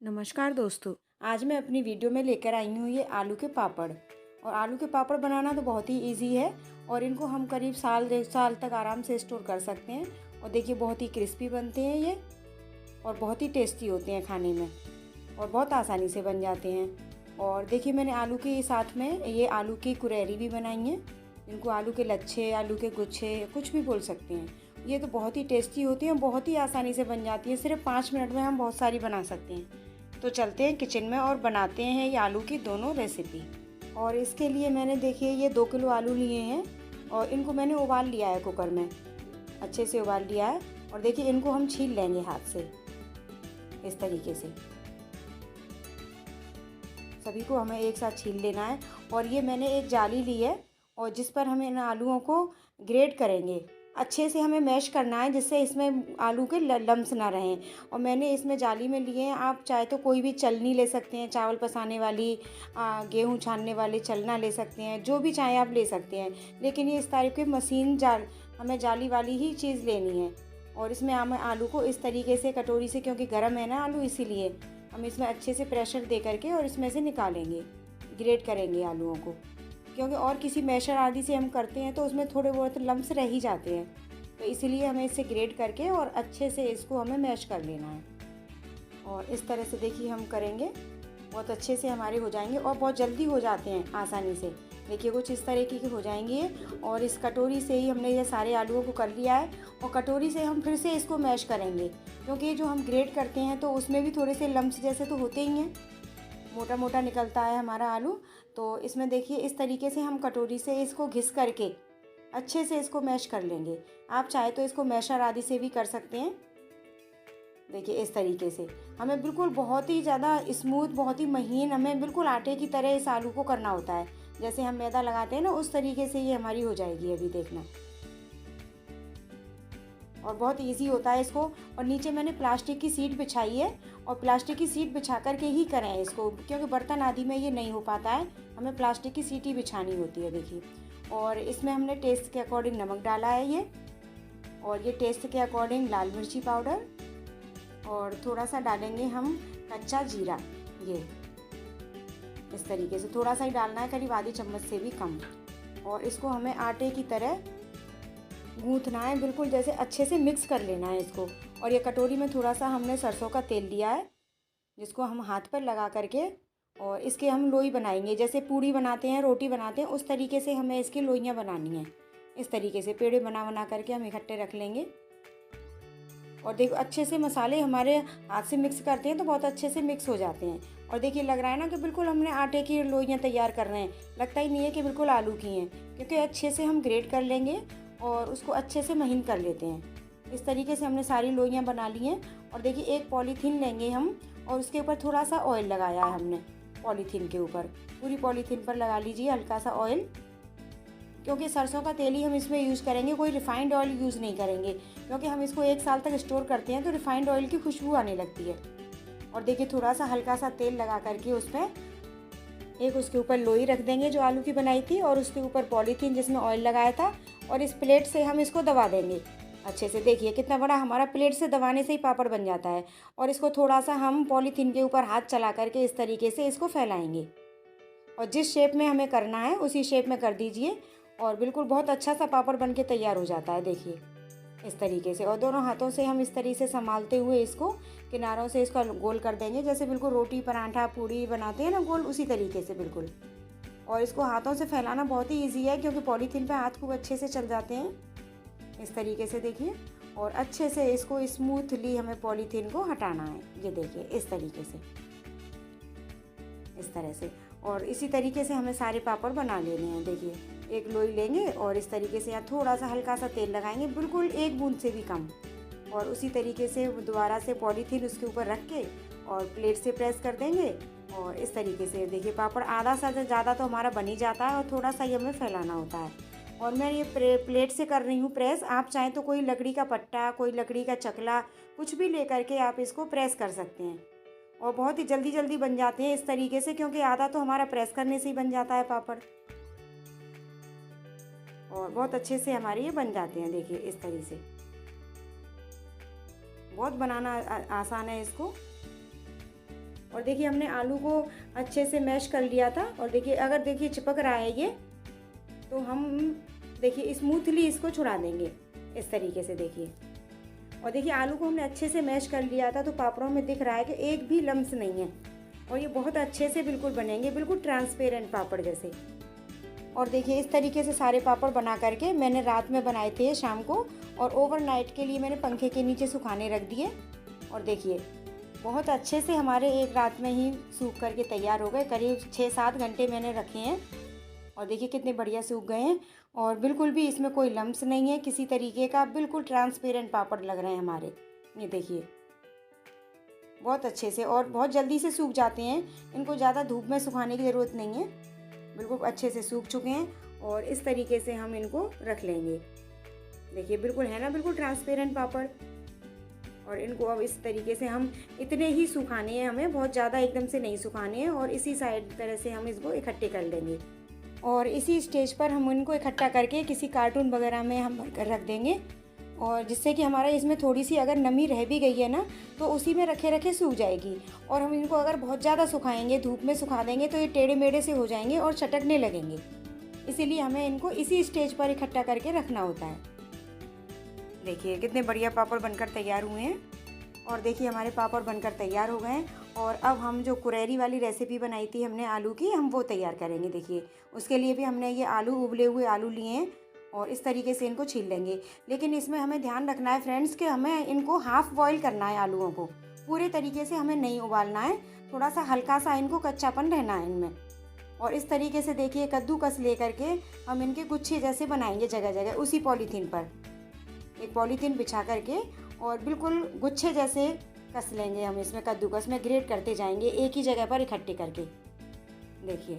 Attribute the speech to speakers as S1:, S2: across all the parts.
S1: नमस्कार दोस्तों। आज मैं अपनी वीडियो में लेकर आई हूँ ये आलू के पापड़। और आलू के पापड़ बनाना तो बहुत ही इजी है और इनको हम करीब साल 1.5 साल तक आराम से स्टोर कर सकते हैं। और देखिए बहुत ही क्रिस्पी बनते हैं ये और बहुत ही टेस्टी होते हैं खाने में और बहुत आसानी से बन जाते हैं। और देखिए मैंने आलू के साथ में ये आलू की कुरैरी भी बनाई है। इनको आलू के लच्छे, आलू के गुच्छे कुछ भी बोल सकते हैं। ये तो बहुत ही टेस्टी होती हैं, बहुत ही आसानी से बन जाती है। सिर्फ 5 मिनट में हम बहुत सारी बना सकते हैं। तो चलते हैं किचन में और बनाते हैं ये आलू की दोनों रेसिपी। और इसके लिए मैंने देखिए ये 2 किलो आलू लिए हैं और इनको मैंने उबाल लिया है कुकर में, अच्छे से उबाल लिया है। और देखिए इनको हम छील लेंगे हाथ से इस तरीके से। सभी को हमें एक साथ छील लेना है। और ये मैंने एक जाली ली है और जिस पर हम इन आलूओं को ग्रेट करेंगे। अच्छे से हमें मैश करना है जिससे इसमें आलू के लम्स ना रहें। और मैंने इसमें जाली में लिए हैं, आप चाहे तो कोई भी चलनी ले सकते हैं, चावल पसाने वाली, गेहूँ छानने वाली चलना ले सकते हैं, जो भी चाहे आप ले सकते हैं। लेकिन ये इस टाइप की मशीन हमें जाली वाली ही चीज़ लेनी है। और इसमें हमें आलू को इस तरीके से कटोरी से, क्योंकि गर्म है ना आलू, इसीलिए हम इसमें अच्छे से प्रेशर दे करके और इसमें से निकालेंगे, ग्रेट करेंगे आलूओं को। क्योंकि और किसी मैशर आदि से हम करते हैं तो उसमें थोड़े बहुत लम्स रह ही जाते हैं, तो इसीलिए हमें इसे ग्रेट करके और अच्छे से इसको हमें मैश कर लेना है। और इस तरह से देखिए हम करेंगे, बहुत अच्छे से हमारे हो जाएंगे और बहुत जल्दी हो जाते हैं आसानी से। देखिए कुछ इस तरीके के हो जाएंगे। और इस कटोरी से ही हमने ये सारे आलूओं को कर लिया है और कटोरी से हम फिर से इसको मैश करेंगे, क्योंकि जो हम ग्रेट करते हैं तो उसमें भी थोड़े से लम्स जैसे तो होते ही हैं, मोटा मोटा निकलता है हमारा आलू। तो इसमें देखिए इस तरीके से हम कटोरी से इसको घिस करके अच्छे से इसको मैश कर लेंगे। आप चाहे तो इसको मैशर आदि से भी कर सकते हैं। देखिए इस तरीके से हमें बिल्कुल बहुत ही ज़्यादा स्मूथ, बहुत ही महीन, हमें बिल्कुल आटे की तरह इस आलू को करना होता है। जैसे हम मैदा लगाते हैं ना, उस तरीके से ये हमारी हो जाएगी। अभी देखना, और बहुत इजी होता है इसको। और नीचे मैंने प्लास्टिक की सीट बिछाई है और प्लास्टिक की सीट बिछा करके ही करें इसको, क्योंकि बर्तन आदि में ये नहीं हो पाता है, हमें प्लास्टिक की सीट ही बिछानी होती है। देखिए, और इसमें हमने टेस्ट के अकॉर्डिंग नमक डाला है ये, और ये टेस्ट के अकॉर्डिंग लाल मिर्ची पाउडर, और थोड़ा सा डालेंगे हम कच्चा जीरा। ये इस तरीके से थोड़ा सा ही डालना है, करीब आधी चम्मच से भी कम। और इसको हमें आटे की तरह गूँथना है, बिल्कुल जैसे अच्छे से मिक्स कर लेना है इसको। और ये कटोरी में थोड़ा सा हमने सरसों का तेल लिया है, जिसको हम हाथ पर लगा करके और इसके हम लोई बनाएंगे। जैसे पूड़ी बनाते हैं, रोटी बनाते हैं, उस तरीके से हमें इसकी लोइयाँ बनानी हैं। इस तरीके से पेड़े बना बना करके हम इकट्ठे रख लेंगे। और देखो अच्छे से मसाले हमारे हाथ से मिक्स करते हैं तो बहुत अच्छे से मिक्स हो जाते हैं। और देखिए लग रहा है ना कि बिल्कुल हमने आटे की लोइयाँ तैयार कर रहे हैं, लगता ही नहीं है कि बिल्कुल आलू की हैं, क्योंकि अच्छे से हम ग्रेट कर लेंगे और उसको अच्छे से महीन कर लेते हैं। इस तरीके से हमने सारी लोइयाँ बना ली हैं। और देखिए एक पॉलीथीन लेंगे हम और उसके ऊपर थोड़ा सा ऑयल लगाया है हमने। पॉलीथीन के ऊपर, पूरी पॉलीथीन पर लगा लीजिए हल्का सा ऑयल, क्योंकि सरसों का तेल ही हम इसमें यूज़ करेंगे, कोई रिफाइंड ऑयल यूज़ नहीं करेंगे, क्योंकि हम इसको 1 साल तक स्टोर करते हैं तो रिफाइंड ऑयल की खुशबू आने लगती है। और देखिए थोड़ा सा हल्का सा तेल लगा करके उसमें एक उसके ऊपर लोई रख देंगे जो आलू की बनाई थी, और उसके ऊपर पॉलीथीन जिसमें ऑयल लगाया था, और इस प्लेट से हम इसको दबा देंगे अच्छे से। देखिए कितना बड़ा हमारा प्लेट से दबाने से ही पापड़ बन जाता है। और इसको थोड़ा सा हम पॉलीथीन के ऊपर हाथ चला करके इस तरीके से इसको फैलाएंगे, और जिस शेप में हमें करना है उसी शेप में कर दीजिए, और बिल्कुल बहुत अच्छा सा पापड़ बन के तैयार हो जाता है। देखिए इस तरीके से, और दोनों हाथों से हम इस तरीके से संभालते हुए इसको किनारों से इसका गोल कर देंगे, जैसे बिल्कुल रोटी, पराठा, पूड़ी बनाते हैं ना गोल, उसी तरीके से बिल्कुल। और इसको हाथों से फैलाना बहुत ही ईजी है, क्योंकि पॉलीथीन पे हाथ खूब अच्छे से चल जाते हैं। इस तरीके से देखिए, और अच्छे से इसको स्मूथली हमें पॉलीथीन को हटाना है। ये देखिए इस तरीके से, इस तरह से। और इसी तरीके से हमें सारे पापड़ बना लेने हैं। देखिए एक लोई लेंगे और इस तरीके से यहाँ थोड़ा सा हल्का सा तेल लगाएंगे, बिल्कुल 1 बूंद से भी कम। और उसी तरीके से दोबारा से पॉलीथीन उसके ऊपर रख के और प्लेट से प्रेस कर देंगे। और इस तरीके से देखिए पापड़ आधा सा ज़्यादा तो हमारा बन ही जाता है, और थोड़ा सा ही हमें फैलाना होता है। और मैं ये प्लेट से कर रही हूँ प्रेस। आप चाहें तो कोई लकड़ी का पट्टा, कोई लकड़ी का चकला, कुछ भी ले करके आप इसको प्रेस कर सकते हैं, और बहुत ही जल्दी जल्दी बन जाते हैं इस तरीके से, क्योंकि आधा तो हमारा प्रेस करने से ही बन जाता है पापड़, और बहुत अच्छे से हमारे ये बन जाते हैं। देखिए इस तरीके से, बहुत बनाना आसान है इसको। और देखिए हमने आलू को अच्छे से मैश कर लिया था। और देखिए अगर देखिए चिपक रहा है ये, तो हम देखिए स्मूथली इसको छुड़ा देंगे इस तरीके से देखिए। और देखिए आलू को हमने अच्छे से मैश कर लिया था, तो पापड़ों में दिख रहा है कि एक भी लम्स नहीं है। और ये बहुत अच्छे से बिल्कुल बनेंगे, बिल्कुल ट्रांसपेरेंट पापड़ जैसे। और देखिए इस तरीके से सारे पापड़ बना करके मैंने रात में बनाए थे शाम को, और ओवरनाइट के लिए मैंने पंखे के नीचे सुखाने रख दिए। और देखिए बहुत अच्छे से हमारे एक रात में ही सूख करके तैयार हो गए। करीब 6-7 घंटे मैंने रखे हैं, और देखिए कितने बढ़िया सूख गए हैं। और बिल्कुल भी इसमें कोई लम्स नहीं है किसी तरीके का, बिल्कुल ट्रांसपेरेंट पापड़ लग रहे हैं हमारे। ये देखिए बहुत अच्छे से और बहुत जल्दी से सूख जाते हैं, इनको ज़्यादा धूप में सुखाने की ज़रूरत नहीं है, बिल्कुल अच्छे से सूख चुके हैं। और इस तरीके से हम इनको रख लेंगे। देखिए बिल्कुल है ना, बिल्कुल ट्रांसपेरेंट पापड़। और इनको अब इस तरीके से हम इतने ही सुखाने हैं, हमें बहुत ज़्यादा एकदम से नहीं सुखाने हैं। और इसी साइड तरह से हम इसको इकट्ठे कर लेंगे, और इसी स्टेज पर हम इनको इकट्ठा करके किसी कार्टून वगैरह में हम भरकर रख देंगे। और जिससे कि हमारा इसमें थोड़ी सी अगर नमी रह भी गई है ना, तो उसी में रखे रखे सूख जाएगी। और हम इनको अगर बहुत ज़्यादा सुखाएंगे, धूप में सुखा देंगे, तो ये टेढ़े मेढ़े से हो जाएंगे और चटकने लगेंगे। इसीलिए हमें इनको इसी स्टेज पर इकट्ठा करके रखना होता है। देखिए कितने बढ़िया पापड़ बनकर तैयार हुए हैं। और देखिए हमारे पापड़ बनकर तैयार हो गए हैं। और अब हम जो कुरैरी वाली रेसिपी बनाई थी हमने आलू की, हम वो तैयार करेंगे। देखिए उसके लिए भी हमने ये आलू, उबले हुए आलू लिए हैं, और इस तरीके से इनको छील लेंगे। लेकिन इसमें हमें ध्यान रखना है फ्रेंड्स कि हमें इनको हाफ़ बॉईल करना है आलूओं को, पूरे तरीके से हमें नहीं उबालना है, थोड़ा सा हल्का सा इनको कच्चापन रहना है इनमें। और इस तरीके से देखिए कद्दूकस ले करके हम इनके गुच्छे जैसे बनाएंगे जगह जगह। उसी पॉलीथीन पर एक पॉलीथीन बिछा करके और बिल्कुल गुच्छे जैसे कस लेंगे हम इसमें, कद्दूकस में ग्रेट करते जाएंगे एक ही जगह पर इकट्ठे करके। देखिए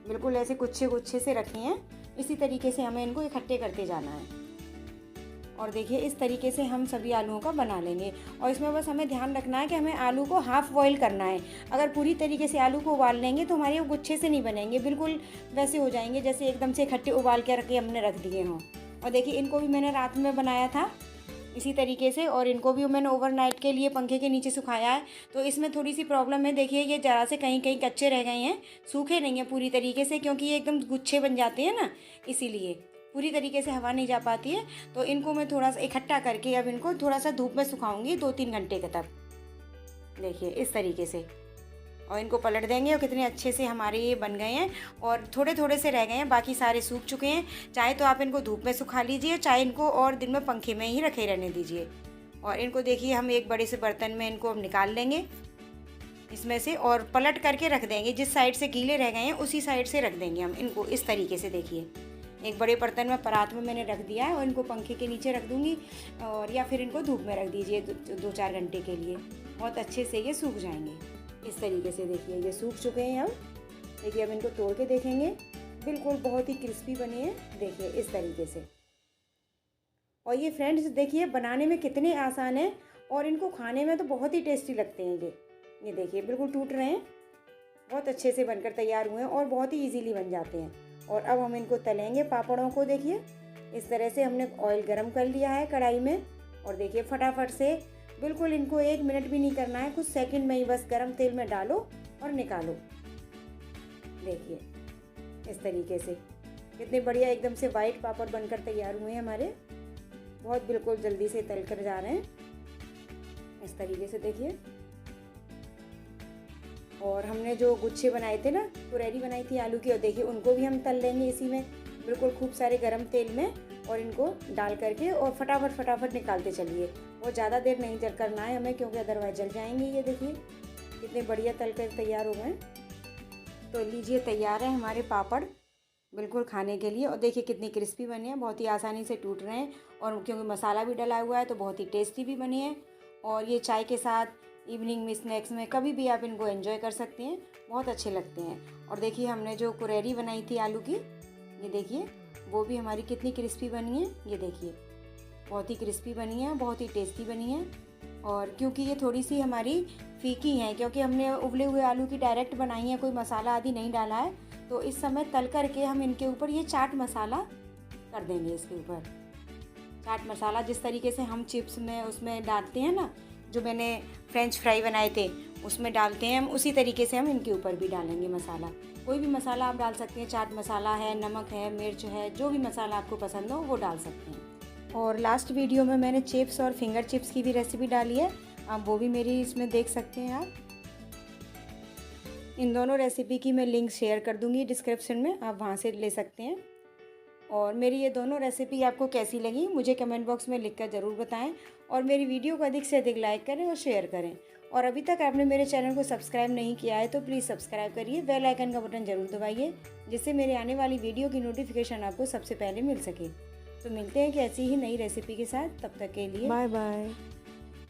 S1: बिल्कुल ऐसे गुच्छे गुच्छे से रखे हैं, इसी तरीके से हमें इनको इकट्ठे करते जाना है। और देखिए इस तरीके से हम सभी आलूओं का बना लेंगे। और इसमें बस हमें ध्यान रखना है कि हमें आलू को हाफ़ बॉईल करना है। अगर पूरी तरीके से आलू को उबाल लेंगे तो हमारे वो गुच्छे से नहीं बनेंगे, बिल्कुल वैसे हो जाएंगे जैसे एकदम से इकट्ठे उबाल के रखे हमने रख दिए हों। और देखिए इनको भी मैंने रात में बनाया था इसी तरीके से, और इनको भी मैंने ओवरनाइट के लिए पंखे के नीचे सुखाया है। तो इसमें थोड़ी सी प्रॉब्लम है, देखिए ये ज़रा से कहीं कहीं कच्चे रह गए हैं, सूखे नहीं हैं पूरी तरीके से, क्योंकि ये एकदम गुच्छे बन जाते हैं ना, इसीलिए पूरी तरीके से हवा नहीं जा पाती है। तो इनको मैं थोड़ा सा इकट्ठा करके अब इनको थोड़ा सा धूप में सुखाऊंगी 2-3 घंटे के तक। देखिए इस तरीके से, और इनको पलट देंगे। और कितने अच्छे से हमारे ये बन गए हैं, और थोड़े थोड़े से रह गए हैं, बाकी सारे सूख चुके हैं। चाहे तो आप इनको धूप में सुखा लीजिए, चाहे इनको और दिन में पंखे में ही रखे रहने दीजिए। और इनको देखिए हम एक बड़े से बर्तन में इनको अब निकाल लेंगे इसमें से, और पलट करके रख देंगे। जिस साइड से गीले रह गए हैं उसी साइड से रख देंगे हम इनको इस तरीके से। देखिए एक बड़े बर्तन में परात में मैंने रख दिया है, और इनको पंखे के नीचे रख दूँगी, और या फिर इनको धूप में रख दीजिए 2-4 घंटे के लिए, बहुत अच्छे से ये सूख जाएंगे इस तरीके से। देखिए ये सूख चुके हैं अब। देखिए अब इनको तोड़ के देखेंगे, बिल्कुल बहुत ही क्रिस्पी बने हैं। देखिए इस तरीके से। और ये फ्रेंड्स देखिए बनाने में कितने आसान हैं, और इनको खाने में तो बहुत ही टेस्टी लगते हैं ये देखिए बिल्कुल टूट रहे हैं, बहुत अच्छे से बनकर तैयार हुए हैं, और बहुत ही ईजीली बन जाते हैं। और अब हम इनको तलेंगे पापड़ों को। देखिए इस तरह से हमने ऑयल गरम कर लिया है कढ़ाई में, और देखिए फटाफट से बिल्कुल इनको 1 मिनट भी नहीं करना है, कुछ सेकंड में ही बस गरम तेल में डालो और निकालो। देखिए इस तरीके से कितने बढ़िया एकदम से वाइट पापड़ बनकर तैयार हुए हैं हमारे, बहुत बिल्कुल जल्दी से तल कर जा रहे हैं इस तरीके से। देखिए और हमने जो गुच्छे बनाए थे ना, कुरैरी बनाई थी आलू की, और देखिए उनको भी हम तल लेंगे इसी में बिल्कुल खूब सारे गरम तेल में, और इनको डाल करके और फटाफट निकालते चलिए। और ज़्यादा देर नहीं जल करना है हमें, क्योंकि अदरवाइज जल जाएंगे। ये देखिए कितने बढ़िया तल कर तैयार हो गए। तो लीजिए तैयार है हमारे पापड़ बिल्कुल खाने के लिए। और देखिए कितनी क्रिस्पी बने हैं, बहुत ही आसानी से टूट रहे हैं, और क्योंकि मसाला भी डला हुआ है तो बहुत ही टेस्टी भी बने हैं। और ये चाय के साथ, इवनिंग में, स्नैक्स में, कभी भी आप इनको एंजॉय कर सकते हैं, बहुत अच्छे लगते हैं। और देखिए हमने जो कुरैरी बनाई थी आलू की, ये देखिए वो भी हमारी कितनी क्रिस्पी बनी है। ये देखिए बहुत ही क्रिस्पी बनी है, बहुत ही टेस्टी बनी है। और क्योंकि ये थोड़ी सी हमारी फीकी हैं, क्योंकि हमने उबले हुए आलू की डायरेक्ट बनाई है, कोई मसाला आदि नहीं डाला है, तो इस समय तल करके हम इनके ऊपर ये चाट मसाला कर देंगे। इसके ऊपर चाट मसाला जिस तरीके से हम चिप्स में उसमें डालते हैं ना, जो मैंने फ्रेंच फ्राई बनाए थे, उसमें डालते हैं हम, उसी तरीके से हम इनके ऊपर भी डालेंगे मसाला। कोई भी मसाला आप डाल सकते हैं, चाट मसाला है, नमक है, मिर्च है, जो भी मसाला आपको पसंद हो वो डाल सकते हैं। और लास्ट वीडियो में मैंने चिप्स और फिंगर चिप्स की भी रेसिपी डाली है, आप वो भी मेरी इसमें देख सकते हैं। आप इन दोनों रेसिपी की मैं लिंक शेयर कर दूँगी डिस्क्रिप्शन में, आप वहाँ से ले सकते हैं। और मेरी ये दोनों रेसिपी आपको कैसी लगी मुझे कमेंट बॉक्स में लिखकर ज़रूर बताएं, और मेरी वीडियो को अधिक से अधिक लाइक करें और शेयर करें। और अभी तक आपने मेरे चैनल को सब्सक्राइब नहीं किया है तो प्लीज़ सब्सक्राइब करिए, बेल आइकन का बटन ज़रूर दबाइए, जिससे मेरे आने वाली वीडियो की नोटिफिकेशन आपको सबसे पहले मिल सके। तो मिलते हैं कि ऐसी ही नई रेसिपी के साथ, तब तक के लिए बाय बाय।